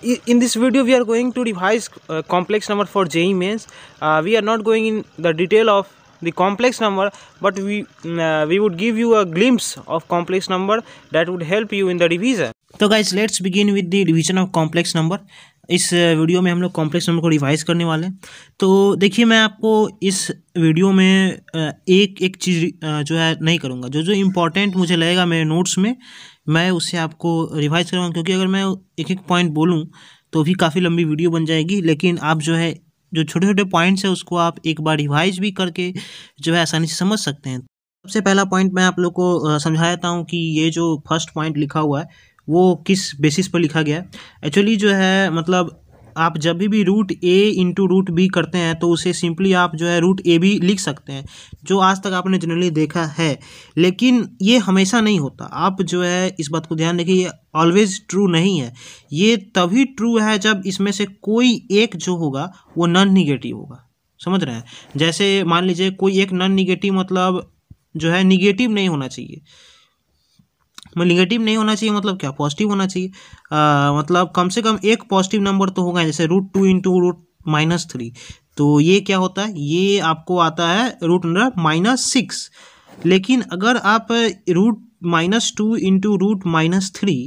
In this video we are going to revise complex number for JEE Mains. We are not going in the detail of the complex number, but we would give you a glimpse of complex number that would help you in the revision. तो guys, let's begin with the revision of complex number. इस video में हम लोग complex number को revise करने वाले हैं। तो देखिए, मैं आपको इस वीडियो में एक चीज़ जो है नहीं करूँगा। जो इम्पोर्टेंट मुझे लगेगा मेरे नोट्स में, मैं उससे आपको रिवाइज करूँगा, क्योंकि अगर मैं एक पॉइंट बोलूँ तो भी काफ़ी लंबी वीडियो बन जाएगी। लेकिन आप जो है जो छोटे छोटे पॉइंट्स है उसको आप एक बार रिवाइज भी करके जो है आसानी से समझ सकते हैं। सबसे पहला पॉइंट मैं आप लोग को समझा देता हूँ कि ये जो फर्स्ट पॉइंट लिखा हुआ है वो किस बेसिस पर लिखा गया है। एक्चुअली जो है मतलब आप जब भी root a into root B करते हैं तो उसे सिंपली आप जो है रूट ए बी लिख सकते हैं, जो आज तक आपने जनरली देखा है। लेकिन ये हमेशा नहीं होता। आप जो है इस बात को ध्यान रखिए, ये ऑलवेज ट्रू नहीं है। ये तभी ट्रू है जब इसमें से कोई एक जो होगा वो नॉन निगेटिव होगा। समझ रहे हैं? जैसे मान लीजिए कोई एक नॉन निगेटिव मतलब जो है निगेटिव नहीं होना चाहिए। निगेटिव नहीं होना चाहिए मतलब क्या? पॉजिटिव होना चाहिए। मतलब कम से कम एक पॉजिटिव नंबर तो होगा। जैसे root two into root minus three, तो ये क्या होता है? ये आपको आता है रूट अंडर माइनस सिक्स। लेकिन अगर आप root minus two into root minus three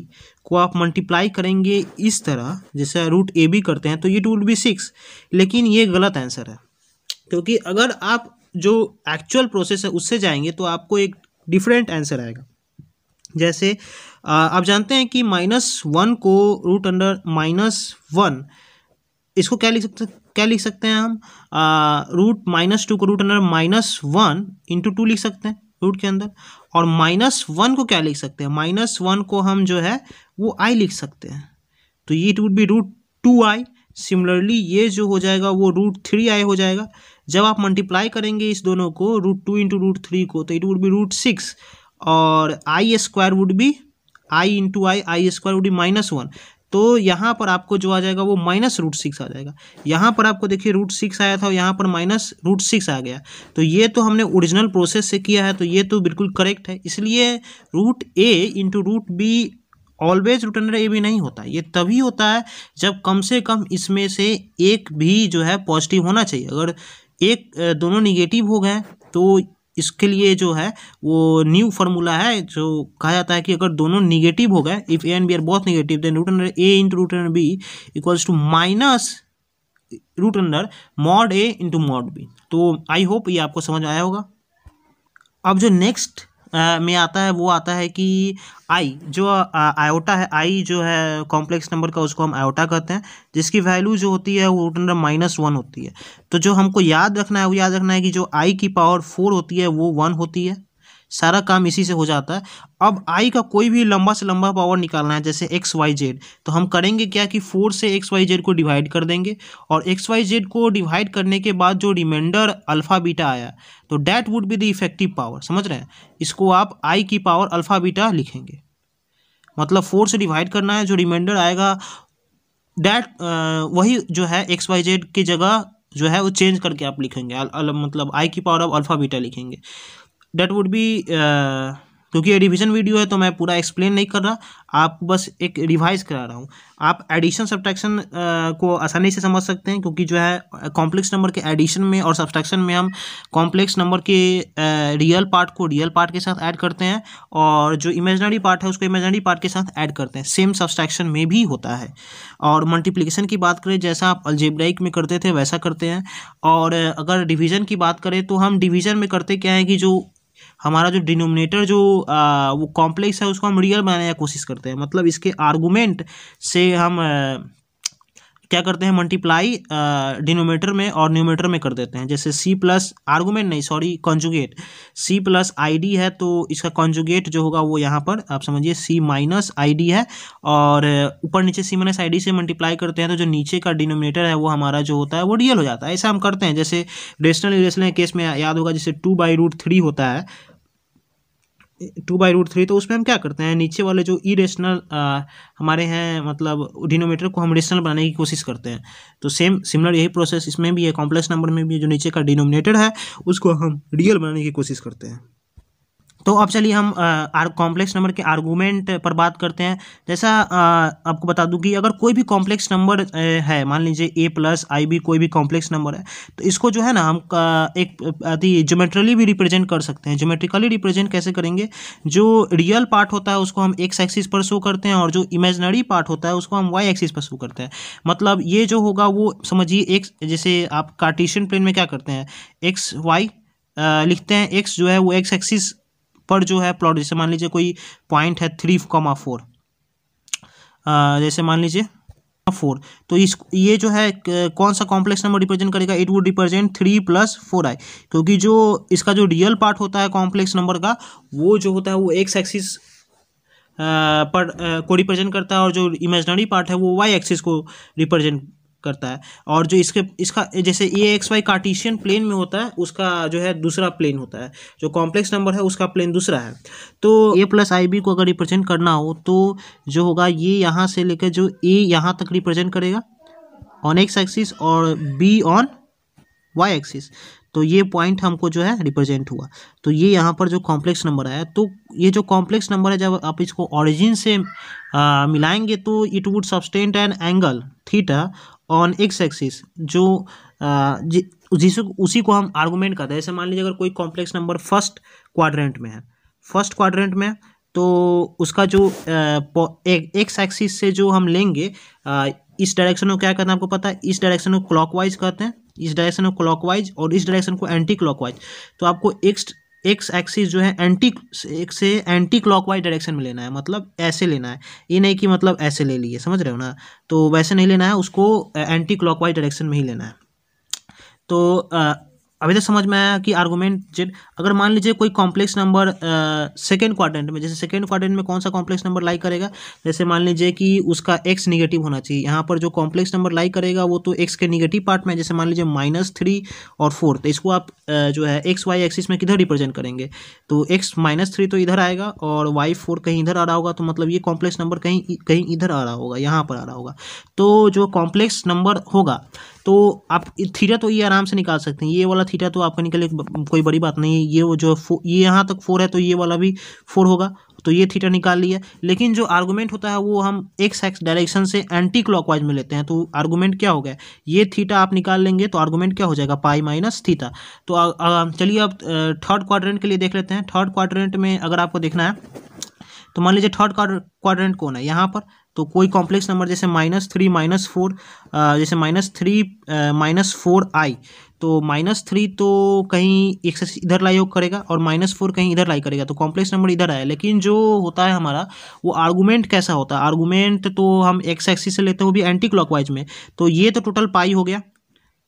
को आप मल्टीप्लाई करेंगे इस तरह, जैसे रूट ए बी करते हैं, तो ये टू विल बी सिक्स। लेकिन ये गलत आंसर है, क्योंकि अगर आप जो एक्चुअल प्रोसेस है उससे जाएंगे तो आपको एक डिफरेंट आंसर आएगा। जैसे आप जानते हैं कि माइनस वन को रूट अंडर माइनस वन, इसको क्या लिख सकते हैं हम? रूट माइनस टू को root under minus one into two लिख सकते हैं रूट के अंदर। और माइनस वन को क्या लिख सकते हैं? माइनस वन को हम जो है वो आई लिख सकते हैं, तो ये would be root two i. Similarly ये जो हो जाएगा वो रूट थ्री आई हो जाएगा। जब आप मल्टीप्लाई करेंगे इस दोनों को, root two into root three को, तो it would be root six. और I square would be I into I square would be minus one. तो यहाँ पर आपको जो आ जाएगा वो माइनस रूट सिक्स आ जाएगा। यहाँ पर आपको देखिए रूट सिक्स आया था और यहाँ पर माइनस रूट सिक्स आ गया। तो ये तो हमने ओरिजिनल प्रोसेस से किया है, तो ये तो बिल्कुल करेक्ट है। इसलिए root a into root b always root under a b नहीं होता। ये तभी होता है जब कम से कम इसमें से एक भी जो है पॉजिटिव होना चाहिए। अगर एक दोनों निगेटिव हो गए तो इसके लिए जो है वो न्यू फार्मूला है, जो कहा जाता है कि अगर दोनों निगेटिव हो गए, if a and b are both negative, then root under a into root under b equals to minus root under mod a into mod b. तो आई होप ये आपको समझ आया होगा। अब जो नेक्स्ट में आता है वो आता है कि आई जो आयोटा है, आई जो है कॉम्प्लेक्स नंबर का, उसको हम आयोटा कहते हैं, जिसकी वैल्यू जो होती है वो रूट अंडर माइनस वन होती है। तो जो हमको याद रखना है वो याद रखना है कि जो आई की पावर फोर होती है वो वन होती है। सारा काम इसी से हो जाता है। अब आई का कोई भी लंबा से लंबा पावर निकालना है, जैसे एक्स वाई जेड, तो हम करेंगे क्या कि फोर से एक्स वाई जेड को डिवाइड कर देंगे, और एक्स वाई जेड को डिवाइड करने के बाद जो रिमाइंडर अल्फा बीटा आया तो that would be the effective power. समझ रहे हैं? इसको आप आई की पावर अल्फा बीटा लिखेंगे। मतलब फोर से डिवाइड करना है, जो रिमाइंडर आएगा डैट वही जो है एक्स वाई जेड की जगह जो है वो चेंज करके आप लिखेंगे, मतलब आई की पावर ऑफ अल्फा बीटा लिखेंगे। डेट वुड बी, क्योंकि ये रिवीजन वीडियो है तो मैं पूरा एक्सप्लेन नहीं कर रहा, आपको बस एक रिवाइज करा रहा हूँ। आप एडिशन सब्ट्रैक्शन को आसानी से समझ सकते हैं, क्योंकि जो है कॉम्प्लेक्स नंबर के एडिशन में और सब्ट्रैक्शन में हम कॉम्प्लेक्स नंबर के रियल पार्ट को रियल पार्ट के साथ ऐड करते हैं, और जो इमेजिनरी पार्ट है उसको इमेजिनरी पार्ट के साथ ऐड करते हैं। सेम सब्ट्रैक्शन में भी होता है। और मल्टीप्लिकेशन की बात करें, जैसा आप अलजेब्राइक में करते थे वैसा करते हैं। और अगर डिवीज़न की बात करें तो हम डिवीज़न में करते क्या है कि जो हमारा जो डिनोमिनेटर जो वो कॉम्प्लेक्स है उसको हम रियल बनाने की कोशिश करते हैं। मतलब इसके आर्गुमेंट से हम क्या करते हैं? मल्टीप्लाई डिनोमिनेटर में और न्यूमरेटर में कर देते हैं। जैसे सी प्लस आर्गुमेंट नहीं, sorry, conjugate, c plus i d है तो इसका कॉन्जुगेट जो होगा वो यहाँ पर आप समझिए सी माइनस आई डी है, और ऊपर नीचे सी माइनस आई डी से मल्टीप्लाई करते हैं तो जो नीचे का डिनोमिनेटर है वो हमारा जो होता है वो रियल हो जाता है। ऐसा हम करते हैं। जैसे रेशनल इरेशनल केस में याद होगा, जैसे टू बाई रूट थ्री होता है, टू बाई रूट थ्री, तो उसमें हम क्या करते हैं? नीचे वाले जो इरेशनल हमारे हैं मतलब डिनोमिनेटर को हम रेशनल बनाने की कोशिश करते हैं। तो सेम सिमिलर यही प्रोसेस इसमें भी है। कॉम्प्लेक्स नंबर में भी जो नीचे का डिनोमिनेटर है उसको हम रियल बनाने की कोशिश करते हैं। तो अब चलिए हम कॉम्प्लेक्स नंबर के आर्गूमेंट पर बात करते हैं। जैसा आपको बता दूं कि अगर कोई भी कॉम्प्लेक्स नंबर है, मान लीजिए a प्लस आई बी कोई भी कॉम्प्लेक्स नंबर है, तो इसको जो है ना हम एक ज्योमेट्रिकली भी रिप्रेजेंट कर सकते हैं। ज्योमेट्रिकली रिप्रेजेंट कैसे करेंगे? जो रियल पार्ट होता है उसको हम एक्स एक्सिस पर शो करते हैं और जो इमेजिनरी पार्ट होता है उसको हम वाई एक्सिस पर शो करते हैं। मतलब ये जो होगा वो समझिए एक्स, जैसे आप कार्टेशियन प्लेन में क्या करते हैं, एक्स वाई लिखते हैं। एक्स जो है वो एक्स एक्सिस पर जो है प्लॉट, जैसे मान लीजिए कोई पॉइंट है 3,4, जैसे मान लीजिए 4, तो इस ये जो है कौन सा कॉम्प्लेक्स नंबर रिप्रेजेंट करेगा? इट वुड रिप्रेजेंट 3 + 4i, क्योंकि जो इसका जो रियल पार्ट होता है कॉम्प्लेक्स नंबर का, वो जो होता है वो एक्स एक्सिस पर को रिप्रेजेंट करता है और जो इमेजिनरी पार्ट है वो वाई एक्सिस को रिप्रेजेंट करता है। और जो इसका जैसे ए एक्स वाई कार्टेशियन प्लेन में होता है, उसका जो है दूसरा प्लेन होता है, जो कॉम्प्लेक्स नंबर है उसका प्लेन दूसरा है। तो ए प्लस आई बी को अगर रिप्रेजेंट करना हो तो जो होगा ये यहाँ से लेकर जो ए यहाँ तक रिप्रेजेंट करेगा ऑन एक्स एक्सिस और बी ऑन वाई एक्सिस, तो ये पॉइंट हमको जो है रिप्रेजेंट हुआ। तो ये यहाँ पर जो कॉम्प्लेक्स नंबर आया, तो ये जो कॉम्प्लेक्स नंबर है जब आप इसको ओरिजिन से मिलाएंगे तो it would subtend an angle theta on x axis, जो जिसे उसी को हम आर्गूमेंट करते हैं। जैसे मान लीजिए अगर कोई कॉम्प्लेक्स नंबर फर्स्ट क्वाड्रेंट में है, तो उसका जो एक्स एक्सिस से जो हम लेंगे इस डायरेक्शन को क्या करना है आपको पता है, इस डायरेक्शन को क्लॉकवाइज कहते हैं, इस डायरेक्शन को क्लॉकवाइज और इस डायरेक्शन को एंटी क्लॉकवाइज। तो आपको एक्स एक्सिस जो है एंटी क्लॉकवाइज डायरेक्शन में लेना है, मतलब ऐसे लेना है, ये नहीं कि मतलब ऐसे ले लिए, समझ रहे हो ना? तो वैसे नहीं लेना है, उसको एंटी क्लॉकवाइज डायरेक्शन में ही लेना है। तो अभी तक समझ में आया कि आर्गूमेंट जेड। अगर मान लीजिए कोई कॉम्प्लेक्स नंबर सेकेंड क्वाड्रेंट में, जैसे सेकेंड क्वाड्रेंट में कौन सा कॉम्प्लेक्स नंबर लाई करेगा, जैसे मान लीजिए कि उसका एक्स निगेटिव होना चाहिए। यहाँ पर जो कॉम्प्लेक्स नंबर लाई करेगा वो तो एक्स के निगेटिव पार्ट में, जैसे मान लीजिए -3 और 4, तो इसको आप जो है एक्स वाई एक्सिस में किधर रिप्रेजेंट करेंगे? तो एक्स -3 तो इधर आएगा और वाई 4 कहीं इधर आ रहा होगा, तो मतलब ये कॉम्प्लेक्स नंबर कहीं इधर आ रहा होगा, यहाँ पर आ रहा होगा। तो जो कॉम्प्लेक्स नंबर होगा तो आप थीटा तो ये आराम से निकाल सकते हैं, ये वाला थीटा तो आपका निकले, कोई बड़ी बात नहीं है। ये वो जो ये यहाँ तक 4 है तो ये वाला भी 4 होगा, तो ये थीटा निकाल लिया। लेकिन जो आर्गूमेंट होता है वो हम एक्स एक्स डायरेक्शन से एंटी क्लॉकवाइज में लेते हैं, तो आर्गूमेंट क्या हो गया, ये थीटा आप निकाल लेंगे तो आर्गूमेंट क्या हो जाएगा, पाई माइनस थीटा। तो चलिए अब थर्ड क्वाड्रेंट के लिए देख लेते हैं। थर्ड क्वाड्रेंट में अगर आपको देखना है तो मान लीजिए थर्ड क्वाड्रेंट कौन है यहाँ पर, तो कोई कॉम्प्लेक्स नंबर जैसे -3 -4, जैसे -3 -4i, तो -3 तो कहीं एक से इधर लाई करेगा और -4 कहीं इधर लाई करेगा, तो कॉम्प्लेक्स नंबर इधर आया। लेकिन जो होता है हमारा वो आर्गूमेंट कैसा होता है, आर्गूमेंट तो हम एक्स एक्सिस से लेते हैं, वो भी एंटी क्लॉकवाइज में। तो ये तो टोटल पाई हो गया,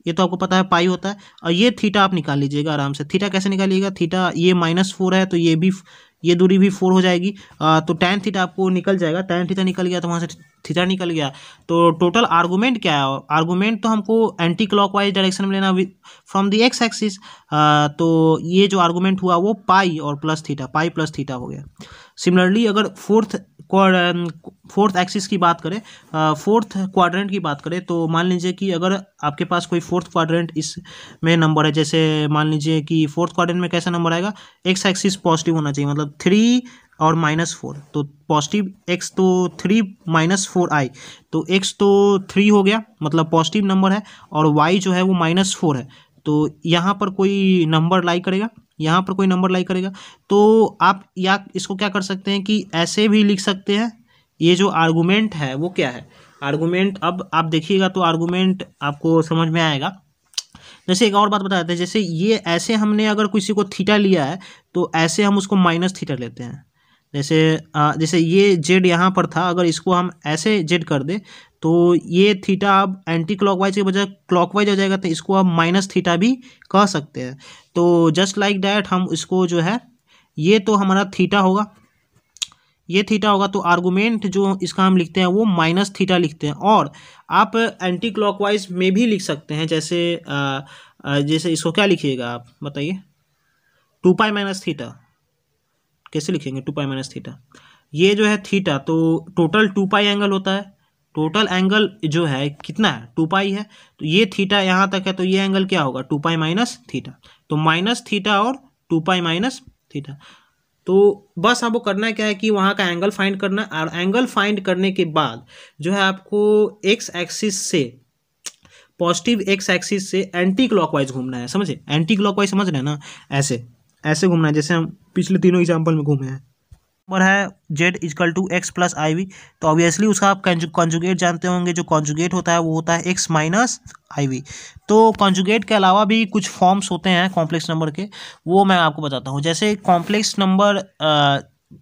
ये तो आपको पता है पाई होता है, और ये थीटा आप निकाल लीजिएगा आराम से। थीटा कैसे निकालिएगा, थीटा ये -4 है तो ये दूरी भी 4 हो जाएगी, तो tan थीटा आपको निकल जाएगा, tan थीटा निकल गया तो वहाँ से थीटा निकल गया। तो टोटल आर्गूमेंट क्या है, आर्गूमेंट तो हमको एंटी क्लॉकवाइज डायरेक्शन में लेना फ्रॉम द एक्स एक्सिस। तो ये जो आर्गूमेंट हुआ वो पाई और plus theta, pi plus theta हो गया। सिमिलरली अगर फोर्थ एक्सिस की बात करें, फोर्थ क्वाड्रेंट की बात करें, तो मान लीजिए कि अगर आपके पास कोई फोर्थ क्वाड्रेंट इसमें नंबर है, जैसे मान लीजिए कि फोर्थ क्वाड्रेंट में कैसा नंबर आएगा, एक्स एक्सिस पॉजिटिव होना चाहिए, मतलब 3 और -4, तो पॉजिटिव एक्स तो 3 -4i, तो एक्स तो 3 हो गया, मतलब पॉजिटिव नंबर है, और वाई जो है वो -4 है। तो यहाँ पर कोई नंबर लाई करेगा, यहाँ पर कोई नंबर लाई करेगा, तो आप या इसको क्या कर सकते हैं कि ऐसे भी लिख सकते हैं। ये जो आर्गूमेंट है वो क्या है, आर्गूमेंट अब आप देखिएगा तो आर्गूमेंट आपको समझ में आएगा। जैसे एक और बात बता देते हैं, जैसे ये ऐसे हमने अगर किसी को थीटा लिया है तो ऐसे हम उसको माइनस थीटा लेते हैं। जैसे ये जेड यहाँ पर था, अगर इसको हम ऐसे जेड कर दे तो ये थीटा अब एंटी क्लॉकवाइज के बजाय क्लॉकवाइज हो जाएगा, तो इसको आप माइनस थीटा भी कह सकते हैं। तो जस्ट लाइक डैट हम इसको जो है, ये तो हमारा थीटा होगा, ये थीटा होगा, तो आर्गूमेंट जो इसका हम लिखते हैं वो माइनस थीटा लिखते हैं। और आप एंटी क्लॉकवाइज में भी लिख सकते हैं, जैसे इसको क्या लिखिएगा आप बताइए, 2π माइनस थीटा कैसे लिखेंगे, 2π माइनस थीटा, ये जो है थीटा, तो टोटल 2π एंगल होता है, टोटल एंगल जो है कितना है, 2π है, तो ये थीटा यहाँ तक है, तो ये एंगल क्या होगा, 2π माइनस थीटा, तो माइनस थीटा और 2π माइनस थीटा। तो बस आपको करना क्या है कि वहाँ का एंगल फाइंड करना है, और एंगल फाइंड करने के बाद जो है आपको एक्स एक्सिस से, पॉजिटिव एक्स एक्सिस से एंटी क्लॉकवाइज घूमना है, समझे? एंटी क्लॉकवाइज समझ रहे हैं ना, ऐसे ऐसे घूमना है जैसे हम पिछले तीनों एग्जाम्पल में घूमे हैं। नंबर है z equal to x plus i v, तो ऑब्वियसली उसका आप कॉन्जुगेट जानते होंगे, जो कॉन्जुगेट होता है वो होता है एक्स माइनस आई वी। तो कॉन्जुगेट के अलावा भी कुछ फॉर्म्स होते हैं कॉम्प्लेक्स नंबर के, वो मैं आपको बताता हूँ। जैसे कॉम्प्लेक्स नंबर,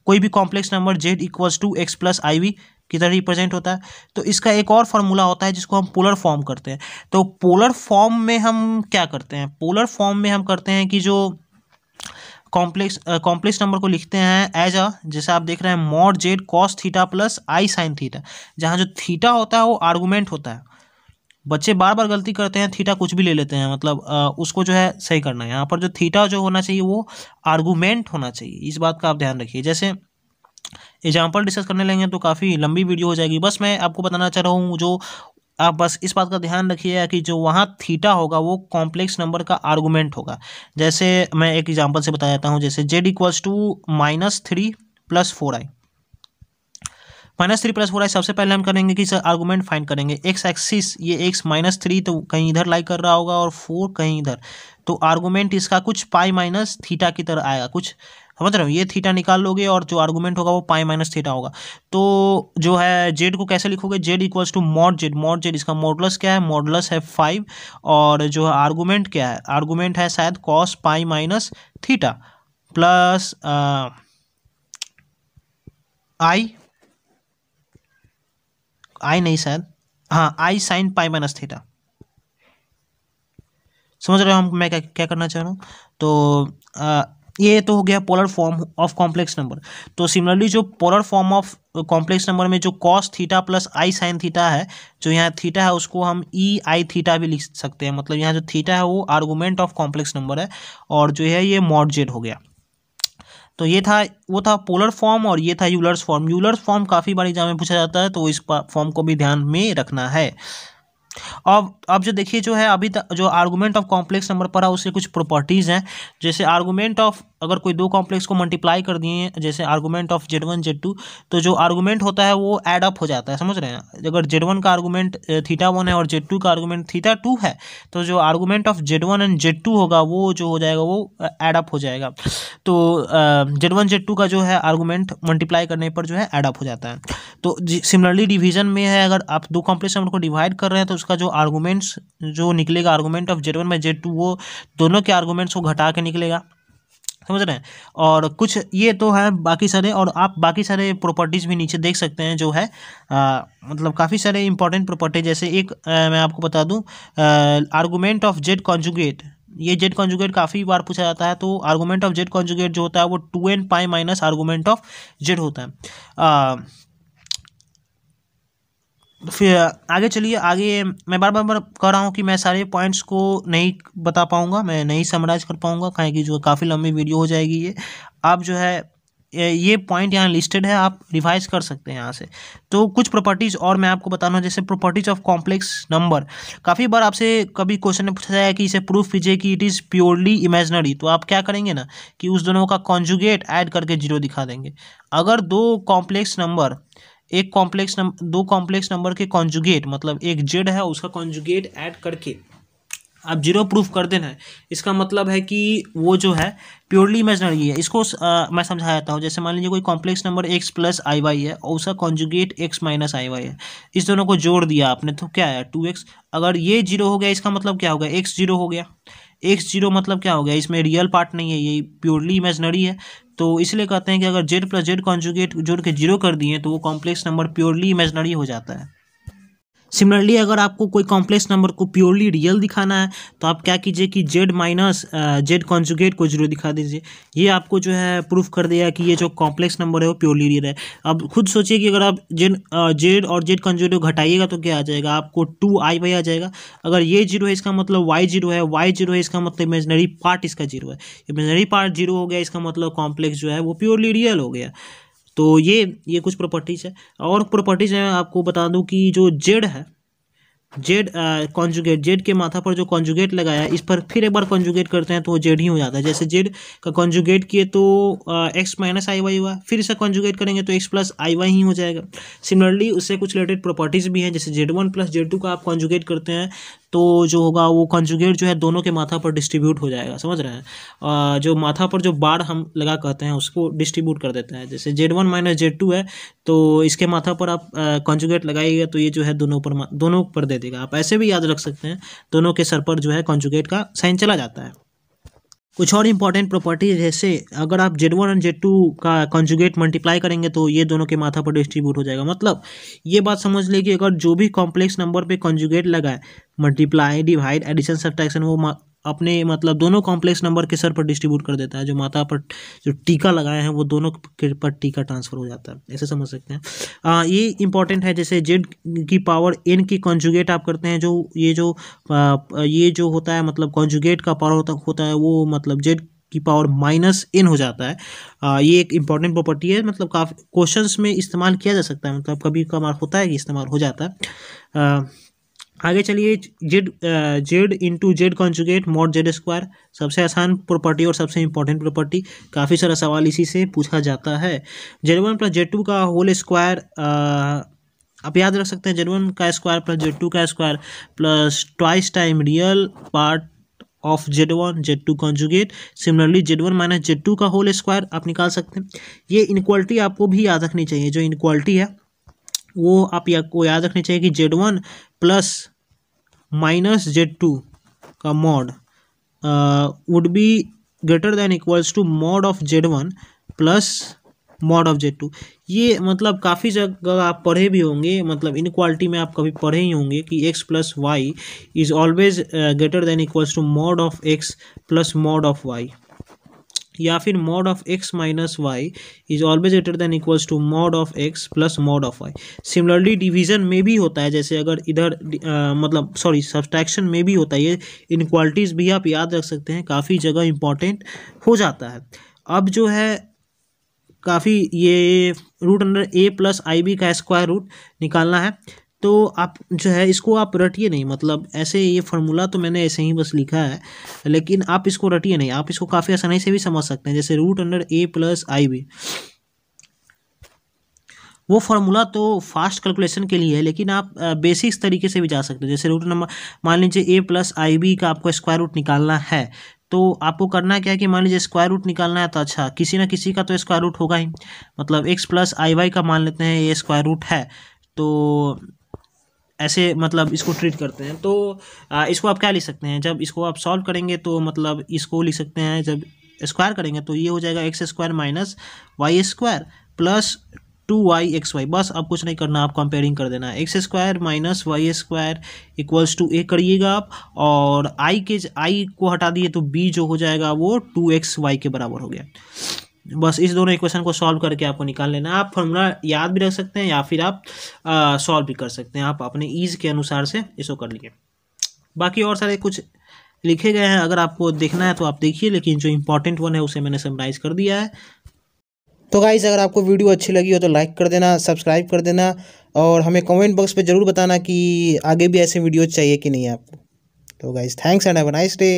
कोई भी complex number z equals to x plus i v की तरह रिप्रेजेंट होता है, तो इसका एक और फार्मूला होता है जिसको हम पोलर फॉर्म करते हैं। तो पोलर फॉर्म में हम क्या करते हैं? पोलर फॉर्म में हम करते हैं कि जो कॉम्प्लेक्स नंबर को लिखते हैं एज अ, जैसे आप देख रहे हैं mod Z cos theta plus I sine theta, जहाँ जो थीटा होता है वो आर्गूमेंट होता है। बच्चे बार बार गलती करते हैं, थीटा कुछ भी ले लेते हैं, मतलब उसको जो है सही करना है। यहाँ पर जो थीटा जो होना चाहिए वो आर्गूमेंट होना चाहिए, इस बात का आप ध्यान रखिए। जैसे एग्जाम्पल डिस्कस करने लेंगे तो काफ़ी लंबी वीडियो हो जाएगी, बस मैं आपको बताना चाह रहा हूँ, जो आप बस इस बात का ध्यान रखिएगा कि जो वहाँ थीटा होगा वो कॉम्प्लेक्स नंबर का आर्गूमेंट होगा। जैसे मैं एक एग्जांपल से बता देता हूँ, जैसे Z equals to -3 + 4i। -3 + 4i सबसे पहले हम करेंगे कि सर आर्गूमेंट फाइंड करेंगे। एक्स एक्सिस ये एक्स -3 तो कहीं इधर लाई कर रहा होगा और 4 कहीं इधर, तो आर्गूमेंट इसका कुछ पाई माइनस थीटा की तरह आएगा, कुछ समझ रहे हो? ये थीटा निकाल लोगे और जो आर्गूमेंट होगा वो पाई माइनस थीटा होगा। तो जो है जेड को कैसे लिखोगे? Z equals to mod z, mod z इसका मॉडुलस क्या है? मॉडुलस है 5, और जो है आर्गूमेंट क्या है? आर्गूमेंट है शायद cos pi minus theta plus I नहीं शायद, हाँ I sine pi minus theta. समझ रहे हो हम मैं क्या क्या करना चाह रहा हूँ? तो ये तो हो गया polar form of complex number. तो सिमिलरली जो polar form of complex number में जो cos theta plus I sine theta है, जो यहाँ थीटा है उसको हम ई आई थीटा भी लिख सकते हैं। मतलब यहाँ जो थीटा है वो आर्गूमेंट ऑफ कॉम्प्लेक्स नंबर है, और जो है ये मॉड जेड हो गया। तो ये था, वो था पोलर फॉर्म, और ये था यूलर्स फॉर्म। यूलर्स फॉर्म काफ़ी बार एग्जाम में पूछा जाता है, तो इस फॉर्म को भी ध्यान में रखना है। अब जो देखिए जो है अभी तक जो आर्गूमेंट ऑफ कॉम्प्लेक्स नंबर पढ़ा उससे कुछ प्रॉपर्टीज़ हैं। जैसे आर्गूमेंट ऑफ, अगर कोई दो कॉम्प्लेक्स को मल्टीप्लाई कर दिए, जैसे आर्गूमेंट ऑफ Z1 Z2, तो जो आर्गूमेंट होता है वो ऐड अप हो जाता है, समझ रहे हैं? अगर Z1 का आर्गूमेंट θ1 है और Z2 का आर्गूमेंट θ2 है, तो जो argument of Z1 and Z2 होगा वो जो हो जाएगा वो ऐड अप हो जाएगा। तो Z1 Z2 का जो है आर्गूमेंट मल्टीप्लाई करने पर जो है ऐड अप हो जाता है। तो सिमिलरली डिवीजन में है, अगर आप दो कॉम्प्लेक्स नंबर को डिवाइड कर रहे हैं तो उसका जो आर्गूमेंट्स जो निकलेगा, argument of Z1 by Z2, वो दोनों के आर्गूमेंट्स को घटा के निकलेगा, समझ रहे हैं? और कुछ ये तो है बाकी सारे, और आप बाकी सारे प्रॉपर्टीज़ भी नीचे देख सकते हैं, जो है मतलब काफ़ी सारे इंपॉर्टेंट प्रॉपर्टी। जैसे एक मैं आपको बता दूं, आर्गूमेंट ऑफ जेड कॉन्जुगेट, ये जेड कॉन्जुगेट काफ़ी बार पूछा जाता है। तो आर्गूमेंट ऑफ जेड कॉन्जुगेट जो होता है वो 2n pi minus argument of Z होता है। फिर आगे चलिए, आगे मैं बार बार कह रहा हूँ कि मैं सारे पॉइंट्स को नहीं बता पाऊँगा, मैं नहीं समराइज कर पाऊँगा, काहे कि जो काफ़ी लंबी वीडियो हो जाएगी ये। आप जो है ये पॉइंट यहाँ लिस्टेड है, आप रिवाइज कर सकते हैं यहाँ से। तो कुछ प्रॉपर्टीज़ और मैं आपको बताना, जैसे प्रॉपर्टीज ऑफ कॉम्प्लेक्स नंबर। काफ़ी बार आपसे कभी क्वेश्चन में पूछा जाए कि इसे प्रूफ कीजिए कि इट इज़ प्योरली इमेजनरी, तो आप क्या करेंगे ना कि उस दोनों का कॉन्जुगेट ऐड करके जीरो दिखा देंगे। अगर दो कॉम्प्लेक्स नंबर दो कॉम्प्लेक्स नंबर के कॉन्जुगेट, मतलब एक जेड है उसका कॉन्जुगेट ऐड करके आप जीरो प्रूफ कर देना है, इसका मतलब है कि वो जो है प्योरली इमेजनरी है। इसको मैं समझा देता हूँ। जैसे मान लीजिए कोई कॉम्प्लेक्स नंबर x प्लस आई वाई है और उसका कॉन्जुगेट x माइनस आई वाई है, इस दोनों को जोड़ दिया आपने तो क्या है 2x। अगर ये जीरो हो गया इसका मतलब क्या हो गया? x जीरो हो गया। x जीरो मतलब क्या हो गया? इसमें रियल पार्ट नहीं है, ये प्योरली इमेजनरी है। तो इसलिए कहते हैं कि अगर z प्लस जेड कॉन्जुगेट जोड़ के जीरो कर दिए तो वो कॉम्प्लेक्स नंबर प्योरली इमेजनरी हो जाता है। सिमिलरली अगर आपको कोई कॉम्प्लेक्स नंबर को प्योरली रियल दिखाना है तो आप क्या कीजिए कि जेड माइनस जेड कॉन्जुगेट को जीरो दिखा दीजिए। ये आपको जो है प्रूफ कर देगा कि ये जो कॉम्प्लेक्स नंबर है वो प्योरली रियल है। अब खुद सोचिए कि अगर आप जेड और जेड कॉन्जुगेट को घटाइएगा तो क्या आ जाएगा? आपको 2i वाई आ जाएगा। अगर ये जीरो है इसका मतलब y जीरो है, y जीरो है इसका मतलब इमेजनरी पार्ट इसका जीरो है, इमेजनरी पार्ट जीरो हो गया इसका मतलब कॉम्प्लेक्स जो है वो प्योरली रियल हो गया। तो ये कुछ प्रॉपर्टीज़ है। और प्रॉपर्टीज़ है आपको बता दूं कि जो जेड है जेड कॉन्जुगेट, जेड के माथा पर जो कॉन्जुगेट लगाया है इस पर फिर एक बार कॉन्जुगेट करते हैं तो वो जेड ही हो जाता है। जैसे जेड का कॉन्जुगेट किए तो एक्स माइनस आई वाई हुआ, फिर इसे कॉन्जुगेट करेंगे तो x plus I why he हो जाएगा। सिमिलरली उससे कुछ रिलेटेड प्रॉपर्टीज़ भी हैं, जैसे z one plus z two का आप कॉन्जुगेट करते हैं तो जो होगा वो कॉन्जुगेट जो है दोनों के माथा पर डिस्ट्रीब्यूट हो जाएगा, समझ रहे हैं। जो माथा पर जो बार हम लगा कहते हैं उसको डिस्ट्रीब्यूट कर देता है। जैसे z one minus Z two है तो इसके माथा पर आप कॉन्जुगेट लगाइएगा तो ये जो है दोनों पर दे देगा। आप ऐसे भी याद रख सकते हैं, दोनों के सर पर जो है कॉन्जुगेट का साइन चला जाता है। कुछ और इंपॉर्टेंट प्रॉपर्टी जैसे अगर आप जेड वन और जेड टू का कॉन्जुगेट मल्टीप्लाई करेंगे तो ये दोनों के माथा पर डिस्ट्रीब्यूट हो जाएगा। मतलब ये बात समझ लीजिए कि अगर जो भी कॉम्प्लेक्स नंबर पे कॉन्जुगेट लगा है, मल्टीप्लाई, डिवाइड, एडिशन, सब्ट्रैक्शन, वो अपने मतलब दोनों कॉम्प्लेक्स नंबर के सर पर डिस्ट्रीब्यूट कर देता है। जो माथा पर जो टीका लगाए हैं वो दोनों के पर टीका ट्रांसफर हो जाता है, ऐसे समझ सकते हैं। ये इंपॉर्टेंट है। जैसे जेड की पावर एन की कॉन्जुगेट आप करते हैं, जो ये जो होता है मतलब कॉन्जुगेट का पावर होता है वो मतलब जेड की पावर माइनस एन हो जाता है। ये एक इंपॉर्टेंट प्रॉपर्टी है, मतलब काफ़ी क्वेश्चंस में इस्तेमाल किया जा सकता है, मतलब कभी कभार होता है कि इस्तेमाल हो जाता है। आगे चलिए, Z into Z conjugate mod Z square, सबसे आसान प्रॉपर्टी और सबसे इंपॉर्टेंट प्रॉपर्टी, काफ़ी सारा सवाल इसी से पूछा जाता है। Z one plus z two का होल स्क्वायर आप याद रख सकते हैं, जेड वन का स्क्वायर प्लस जेड टू का square plus twice time real part of Z one z two conjugate. Similarly z one minus Z two का whole square आप निकाल सकते हैं। ये इनक्वालिटी आपको भी याद रखनी चाहिए, जो इनक्वालिटी है वो आपको याद रखनी चाहिए कि Z one plus minus Z two का mod would be greater than equals to mod of Z one plus mod of Z two. ये मतलब काफ़ी जगह आप पढ़े भी होंगे, मतलब इनक्वालिटी में आप कभी पढ़े ही होंगे कि x plus y is always greater than equals to mod of x plus mod of y, या फिर mod of x minus y is always greater than equals to mod of x plus mod of y. Similarly division में भी होता है, जैसे अगर इधर मतलब सॉरी सब्सट्रैक्शन में भी होता है। ये इनक्वालिटीज़ भी आप याद रख सकते हैं, काफ़ी जगह इंपॉर्टेंट हो जाता है। अब जो है काफ़ी ये रूट अंडर ए प्लस आई बी का स्क्वायर रूट निकालना है, तो आप जो है इसको आप रटिए नहीं, मतलब ऐसे ये फार्मूला तो मैंने ऐसे ही बस लिखा है, लेकिन आप इसको रटिए नहीं, आप इसको काफ़ी आसानी से भी समझ सकते हैं। जैसे रूट अंडर ए प्लस आई बी, वो फार्मूला तो फास्ट कैलकुलेशन के लिए है, लेकिन आप बेसिक्स तरीके से भी जा सकते हैं। जैसे रूट नंबर मान लीजिए ए प्लस आई बी का आपको स्क्वायर रूट निकालना है, तो आपको करना क्या है कि मान लीजिए स्क्वायर रूट निकालना है तो अच्छा किसी ना किसी का तो स्क्वायर रूट होगा ही। मतलब एक्स प्लस आई वाई का मान लेते हैं ये स्क्वायर रूट है, तो ऐसे मतलब इसको ट्रीट करते हैं। तो इसको आप क्या लिख सकते हैं, जब इसको आप सॉल्व करेंगे तो मतलब इसको लिख सकते हैं, जब स्क्वायर करेंगे तो ये हो जाएगा x square minus Y square plus 2y(xy)। बस अब कुछ नहीं करना, आप कंपेयरिंग कर देना, X square minus Y square equals to A करिएगा आप, और आई को हटा दिए तो b जो हो जाएगा वो 2xy के बराबर हो गया। बस इस दोनों इक्वेशन को सॉल्व करके आपको निकाल लेना है। आप फॉर्मूला याद भी रख सकते हैं या फिर आप सॉल्व भी कर सकते हैं, आप अपने ईज के अनुसार से इसको कर लीजिए। बाकी और सारे कुछ लिखे गए हैं, अगर आपको देखना है तो आप देखिए, लेकिन जो इंपॉर्टेंट वन है उसे मैंने समराइज कर दिया है। तो गाइस अगर आपको वीडियो अच्छी लगी हो तो लाइक कर देना, सब्सक्राइब कर देना, और हमें कमेंट बॉक्स पे ज़रूर बताना कि आगे भी ऐसे वीडियोज़ चाहिए कि नहीं आपको। तो guys thanks and have a nice day.